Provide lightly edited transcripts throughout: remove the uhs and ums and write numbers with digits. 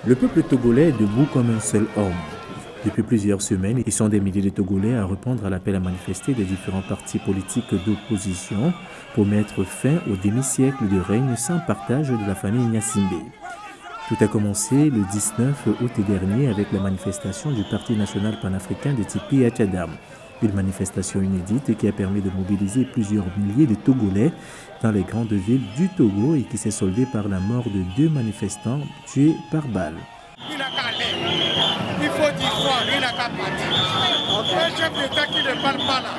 Le peuple togolais est debout comme un seul homme. Depuis plusieurs semaines, ils sont des milliers de Togolais à répondre à l'appel à manifester des différents partis politiques d'opposition pour mettre fin au demi-siècle de règne sans partage de la famille Gnassingbé. Tout a commencé le 19 août dernier avec la manifestation du Parti national panafricain de Tipi Achadam. Une manifestation inédite qui a permis de mobiliser plusieurs milliers de Togolais dans les grandes villes du Togo et qui s'est soldée par la mort de 2 manifestants tués par balle. Il faut dire quoi, il n'a qu'à partir. Un chef d'État qui ne parle pas là,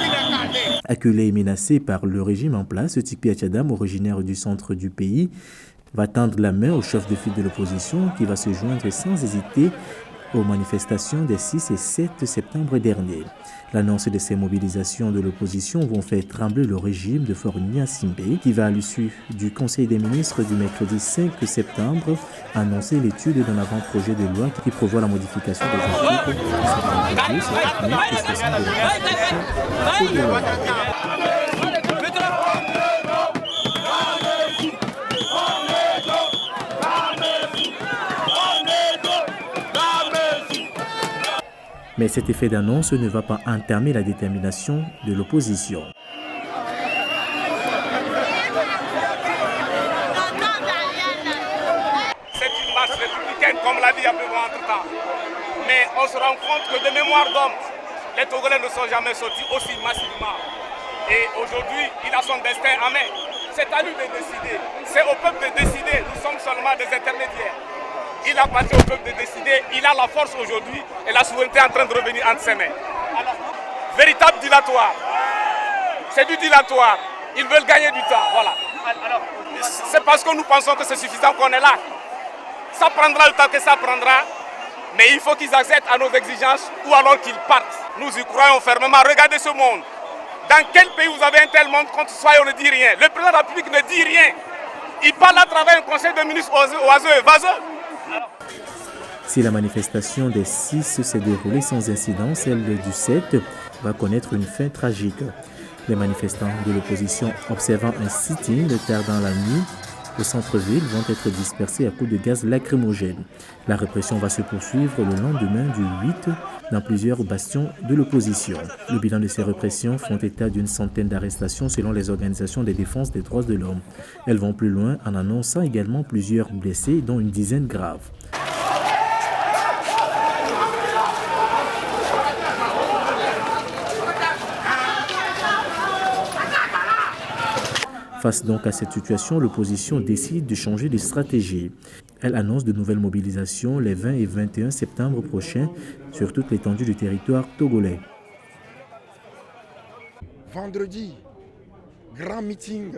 il n'a qu'à aller. Acculé et menacé par le régime en place, Tipi Achadam, originaire du centre du pays, va tendre la main au chef de file de l'opposition qui va se joindre sans hésiter aux manifestations des 6 et 7 septembre dernier. L'annonce de ces mobilisations de l'opposition vont faire trembler le régime de Fort Gnassingbé qui va à l'issue du Conseil des ministres du mercredi 5 septembre annoncer l'étude d'un avant-projet de loi qui prévoit la modification des articles qui sont réalisés sur la manifestation de la Constitution. Mais cet effet d'annonce ne va pas entamer la détermination de l'opposition. C'est une marche républicaine, comme l'a dit Abdou entre-temps. Mais on se rend compte que de mémoire d'homme, les Togolais ne sont jamais sortis aussi massivement. Et aujourd'hui, il a son destin en main. C'est à lui de décider. C'est au peuple de décider. Nous sommes seulement des intermédiaires. Il appartient au peuple de décider, il a la force aujourd'hui et la souveraineté est en train de revenir entre ses mains. Alors, véritable dilatoire. C'est du dilatoire. Ils veulent gagner du temps. Voilà. Alors, c'est parce que nous pensons que c'est suffisant qu'on est là. Ça prendra le temps que ça prendra, mais il faut qu'ils acceptent à nos exigences ou alors qu'ils partent. Nous y croyons fermement. Regardez ce monde. Dans quel pays vous avez un tel monde contre soi et on ne dit rien? Le président de la République ne dit rien. Il parle à travers un conseil de ministres oiseux et vaseux. Si la manifestation des 6 s'est déroulée sans incident, celle du 7 va connaître une fin tragique. Les manifestants de l'opposition observant un sitting tard dans la nuit au centre-ville vont être dispersés à coups de gaz lacrymogène. La répression va se poursuivre le lendemain du 8 dans plusieurs bastions de l'opposition. Le bilan de ces répressions font état d'une centaine d'arrestations selon les organisations de défense des droits de l'homme. Elles vont plus loin en annonçant également plusieurs blessés, dont une dizaine graves. Face donc à cette situation, l'opposition décide de changer de stratégie. Elle annonce de nouvelles mobilisations les 20 et 21 septembre prochains sur toute l'étendue du territoire togolais. Vendredi, grand meeting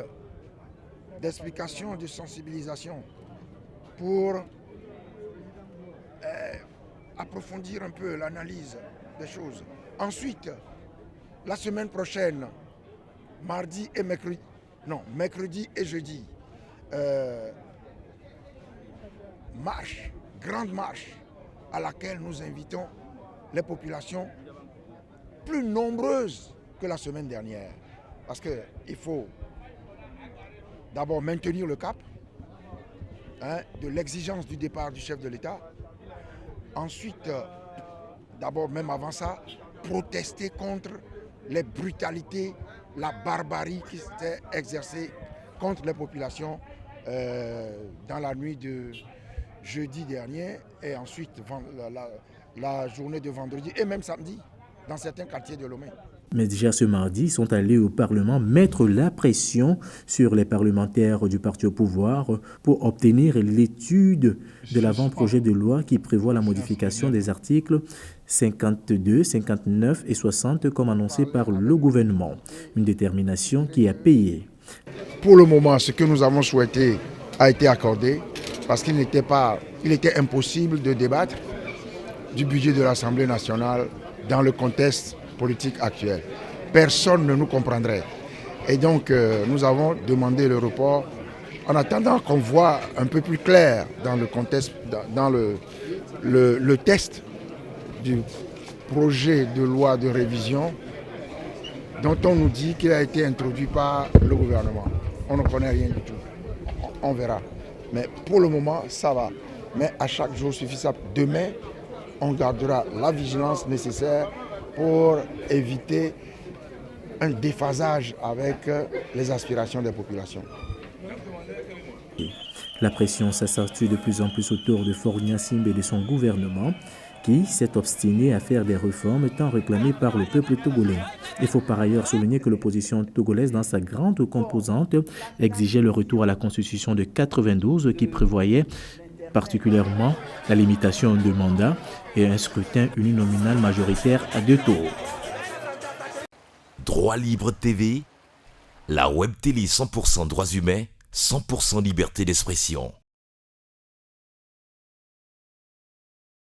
d'explication, de sensibilisation pour approfondir un peu l'analyse des choses. Ensuite, la semaine prochaine, mercredi et jeudi, grande marche à laquelle nous invitons les populations plus nombreuses que la semaine dernière. Parce qu'il faut d'abord maintenir le cap de l'exigence du départ du chef de l'État. Ensuite, d'abord même avant ça, protester contre les brutalités, la barbarie qui s'était exercée contre les populations dans la nuit de jeudi dernier et ensuite la journée de vendredi et même samedi dans certains quartiers de Lomé. Mais déjà ce mardi, ils sont allés au Parlement mettre la pression sur les parlementaires du parti au pouvoir pour obtenir l'étude de l'avant-projet de loi qui prévoit la modification des articles 52, 59 et 60 comme annoncé par le gouvernement. Une détermination qui a payé. Pour le moment, ce que nous avons souhaité a été accordé parce qu'il était impossible de débattre du budget de l'Assemblée nationale dans le contexte politique actuel. Personne ne nous comprendrait. Et donc, nous avons demandé le report en attendant qu'on voit un peu plus clair dans le contexte, dans le texte du projet de loi de révision dont on nous dit qu'il a été introduit par le gouvernement. On ne connaît rien du tout. On verra. Mais pour le moment, ça va. mais à chaque jour suffisant. Demain, on gardera la vigilance nécessaire pour éviter un déphasage avec les aspirations des populations. La pression s'accentue de plus en plus autour de Faure Gnassingbé et de son gouvernement qui s'est obstiné à faire des réformes tant réclamées par le peuple togolais. Il faut par ailleurs souligner que l'opposition togolaise, dans sa grande composante, exigeait le retour à la constitution de 92 qui prévoyait particulièrement la limitation de mandats et un scrutin uninominal majoritaire à 2 tours. Droit Libre TV, la web télé 100% droits humains, 100% liberté d'expression.